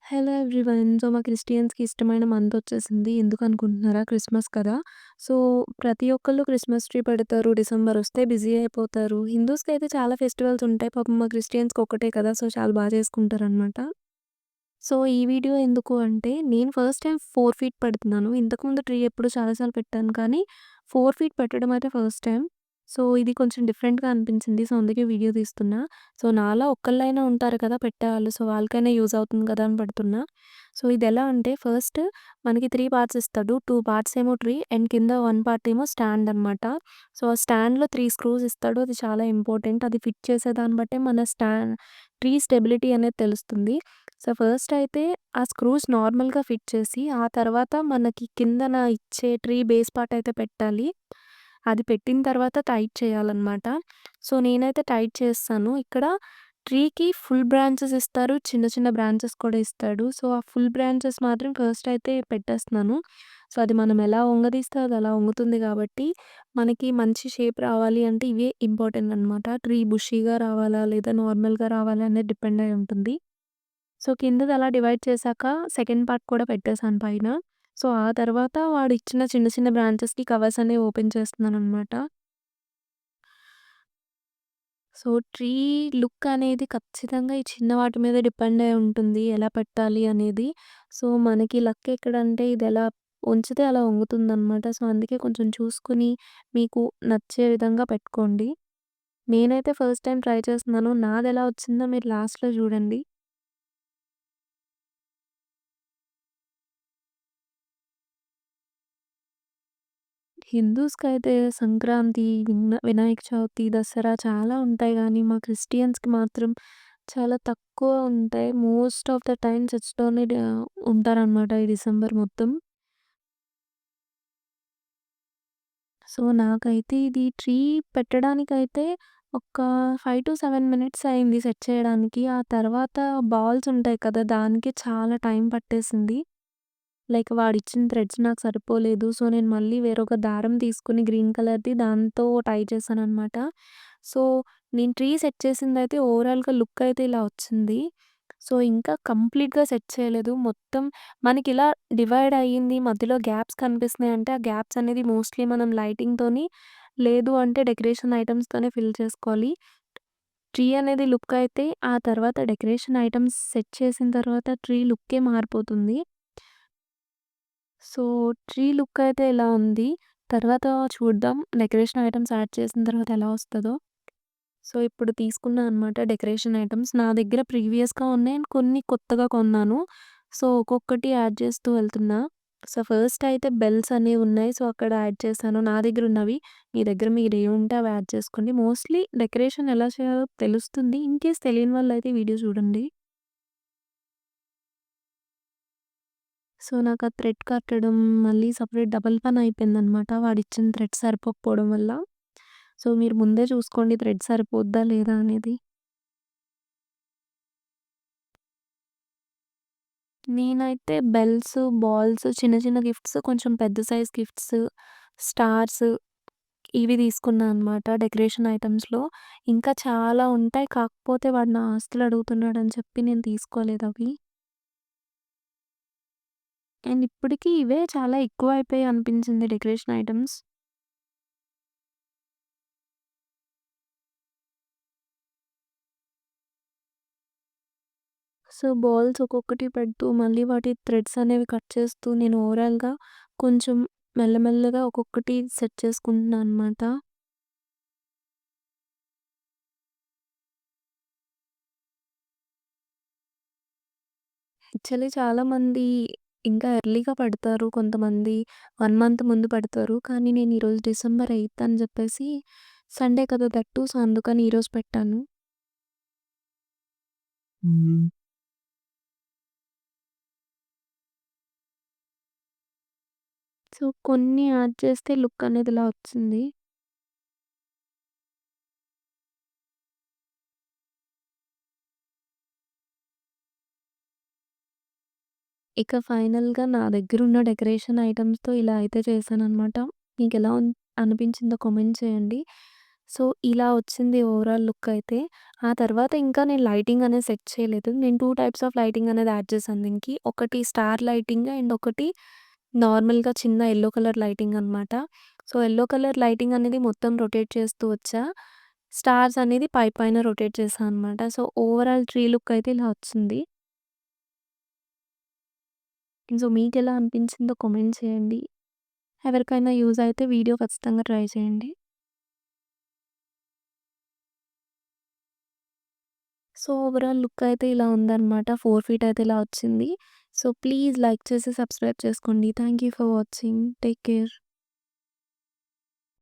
Hello everyone. మా క్రిస్టియన్స్‌కి ఇష్టమైన month వచ్చేసింది. ఎందుకనుకుంటున్నారా? క్రిస్మస్ కదా! సో, ప్రతి ఒక్కళ్ళు క్రిస్మస్ ట్రీ పెడతారు. డిసెంబర్ వస్తే బిజీ అయిపోతారు. హిందూస్‌కైతే చాలా ఫెస్టివల్స్ ఉంటాయి. పాపం మా క్రిస్టియన్స్‌కి ఒక్కటే కదా! సో, చాలా చేసుకుంటారనమాట. సో, ఈ వీడియో ఎందుకు అంటే, నేను ఫస్ట్ టైమ్ 4 ఫీట్ పెడుతున్నాను. ఇంతకుముందు ట్రీ ఎప్పుడు చాలా సార్లు పెట్టాను. కానీ 4 ఫీట్ పెట్టడం అయితే ఫస్ట్ టైమ్. సో, ఇది కొంచెం డిఫరెంట్‌గా అనిపించింది. సో, అందుకే వీడియో తీస్తున్నా. సో, నాలా ఒక్కళ్ళైనా ఉంటారు కదా పెట్టేవాళ్ళు. సో, వాళ్ళకైనా యూజ్ అవుతుంది కదా అని పెడుతున్నా. సో, ఇదెలా అంటే ఫస్ట్ మనకి 3 పార్ట్స్ ఇస్తాడు. 2 పార్ట్స్ ఏమో ట్రీ అండ్ కింద 1 పార్ట్ ఏమో స్టాండ్ అనమాట. సో, ఆ స్టాండ్‌లో 3 స్క్రూస్ ఇస్తాడు. అది చాలా ఇంపార్టెంట్. అది ఫిట్ చేసే దాన్ని బట్టే మన ట్రీ స్టెబిలిటీ అనేది తెలుస్తుంది. సో, ఫస్ట్ అయితే ఆ స్క్రూస్ నార్మల్‌గా ఫిట్ చేసి, ఆ తర్వాత మనకి కిందన ఇచ్చే ట్రీ బేస్ పార్ట్ అయితే పెట్టాలి. అది పెట్టిన తర్వాత టైట్ చేయాలనమాట. సో, నేనైతే టైట్ చేస్తాను. ఇక్కడ ట్రీకి ఫుల్ బ్రాంచెస్ ఇస్తారు. చిన్న చిన్న బ్రాంచెస్ కూడా ఇస్తాడు. సో, ఆ ఫుల్ బ్రాంచెస్ మాత్రం ఫస్ట్ అయితే పెట్టేస్తున్నాను. సో, అది మనం ఎలా వంగదీస్తే అది అలా వంగుతుంది కాబట్టి, మనకి మంచి షేప్ రావాలి అంటే ఇవే ఇంపార్టెంట్ అనమాట. ట్రీ బుషీగా రావాలా? లేదా నార్మల్‌గా రావాలా? అనేది డిపెండ్ అయి ఉంటుంది. సో, కిందది అలా డివైడ్ చేశాక సెకండ్ పార్ట్ కూడా పెట్టేసాను పైన. సో, ఆ తర్వాత వాడిచ్చిన చిన్న చిన్న బ్రాంచెస్‌కి కవర్స్ అనేవి ఓపెన్ చేస్తున్నాననమాట. సో, ట్రీ లుక్ అనేది ఖచ్చితంగా ఈ చిన్న వాటి మీద డిపెండ్ అయి ఉంటుంది. ఎలా పెట్టాలి అనేది. సో, మనకి లక్ ఎక్కడంటే ఇదెలా ఉంచితే అలా వంగుతుందనమాట. సో, అందుకే కొంచెం చూసుకొని మీకు నచ్చే విధంగా పెట్టుకోండి. నేనైతే ఫస్ట్ టైమ్ ట్రై చేస్తున్నాను. నాదెలా వచ్చిందో మీరు లాస్ట్‌లో చూడండి. హిందూస్‌కైతే సంక్రాంతి, వినాయక చవితి, దసరా చాలా ఉంటాయి గానీ, మా క్రిస్టియన్స్‌కి మాత్రం చాలా తక్కువ ఉంటాయి. మోస్ట్ ఆఫ్ ద టైమ్ చర్చ్‌లోనే ఉంటారనమాట ఈ డిసెంబర్ మొత్తం. సో, నాకైతే ఇది ట్రీ పెట్టడానికైతే ఒక 5-7 మినిట్స్ అయింది సెట్ చేయడానికి. ఆ తర్వాత బాల్స్ ఉంటాయి కదా! దానికి చాలా టైం పట్టేసింది. లైక్ వాడిచ్చిన థ్రెడ్స్ నాకు సరిపోలేదు. సో, నేను మళ్ళీ వేరొక దారం తీసుకొని గ్రీన్ కలర్‌ది దాంతో టై చేశాననమాట. సో, నేను ట్రీ సెట్ చేసిందయితే ఓవరాల్‌గా లుక్ అయితే ఇలా వచ్చింది. సో, ఇంకా కంప్లీట్‌గా సెట్ చేయలేదు. మొత్తం మనకిలా డివైడ్ అయ్యింది. మధ్యలో గ్యాప్స్ కనిపిస్తున్నాయంటే, ఆ గ్యాప్స్ అనేది మోస్ట్‌లీ మనం లైటింగ్‌తోని లేదు అంటే డెకరేషన్ ఐటెమ్స్‌తోనే ఫిల్ చేసుకోవాలి. ట్రీ అనేది లుక్ అయితే ఆ తర్వాత డెకరేషన్ ఐటెమ్స్ సెట్ చేసిన తర్వాత ట్రీ లుక్కే మారిపోతుంది. సో, ట్రీ లుక్ అయితే ఇలా ఉంది. తర్వాత చూద్దాం డెకరేషన్ ఐటెమ్స్ యాడ్ చేసిన తర్వాత ఎలా వస్తదో. సో, ఇప్పుడు తీసుకున్నా అనమాట డెకరేషన్ ఐటెమ్స్. నా దగ్గర ప్రీవియస్‌గా ఉన్నాయి అండ్ కొన్ని కొత్తగా కొన్నాను. సో, ఒక్కొక్కటి యాడ్ చేస్తూ వెళ్తున్నా. సో, ఫస్ట్ అయితే బెల్స్ అనేవి ఉన్నాయి. సో, అక్కడ యాడ్ చేశాను. నా దగ్గర ఉన్నవి. మీ దగ్గర మీరేవుంటే అవి యాడ్ చేసుకోండి. మోస్ట్‌లీ డెకరేషన్ ఎలా చేయాలో తెలుస్తుంది. ఇన్‌కేస్ తెలియని వాళ్ళైతే వీడియో చూడండి. సో, నాకా థ్రెడ్ కట్టడం మళ్ళీ సెపరేట్ డబుల్ పని అయిపోయిందనమాట. వాడిచ్చిన థ్రెడ్ సరిపోకపోవడం వల్ల. సో, మీరు ముందే చూసుకోండి థ్రెడ్ సరిపోద్దా లేదా అనేది. నేనైతే బెల్స్, బాల్స్, చిన్న చిన్న గిఫ్ట్స్, కొంచెం పెద్ద సైజ్ గిఫ్ట్స్, స్టార్స్ ఇవి తీసుకున్నా అనమాట డెకరేషన్ ఐటెమ్స్‌లో. ఇంకా చాలా ఉంటాయి. కాకపోతే వాడు నా ఆస్తులు అడుగుతున్నాడని చెప్పి నేను తీసుకోలేదవి. అండ్ ఇప్పటికి ఇవే చాలా ఎక్కువైపోయాయి అనిపించింది డెకరేషన్ ఐటెమ్స్. సో, బాల్స్ ఒక్కొక్కటి పెడుతూ, మళ్ళీ వాటి థ్రెడ్స్ అనేవి కట్ చేస్తూ, నేను ఓవరాల్‌గా కొంచెం మెల్లమెల్లగా ఒక్కొక్కటి సెట్ చేసుకుంటున్నా అనమాట. యాక్చువల్లీ చాలామంది ఇంకా ఎర్లీగా పెడతారు. కొంతమంది 1 మంత్ ముందు పెడతారు. కానీ నేను ఈరోజు డిసెంబర్ 8 అని చెప్పేసి సండే కదా దట్ టూ. సో, అందుకని ఈరోజు పెట్టాను. హ్మ్. సో, కొన్ని యాడ్ చేస్తే లుక్ అనేది ఇలా వచ్చింది. ఇక ఫైనల్‌గా నా దగ్గరున్న డెకరేషన్ ఐటెమ్స్‌తో ఇలా అయితే చేశాననమాట. మీకెలా అనిపించిందో కామెంట్ చేయండి. సో, ఇలా వచ్చింది ఓవరాల్ లుక్ అయితే. ఆ తర్వాత ఇంకా నేను లైటింగ్ అనేది సెట్ చేయలేదు. నేను 2 టైప్స్ ఆఫ్ లైటింగ్ అనేది యాడ్ చేశాను దీనికి. ఒకటి స్టార్ లైటింగ్ అండ్ ఒకటి నార్మల్‌గా చిన్న యెల్లో కలర్ లైటింగ్ అనమాట. సో, యెల్లో కలర్ లైటింగ్ అనేది మొత్తం రొటేట్ చేస్తూ వచ్చా. స్టార్స్ అనేది పైన రొటేట్ చేశా అనమాట. సో, ఓవరాల్ ట్రీ లుక్ అయితే ఇలా వచ్చింది. సో, మీకెలా అనిపించిందో కామెంట్ చేయండి. ఎవరికైనా యూజ్ అయితే వీడియో ఖచ్చితంగా ట్రై చేయండి. సో, ఓవరాల్ లుక్ అయితే ఇలా ఉందనమాట. 4 ఫీట్ అయితే ఇలా వచ్చింది. సో, ప్లీజ్ లైక్ చేసి సబ్స్క్రైబ్ చేసుకోండి. Thank you for watching. Take care.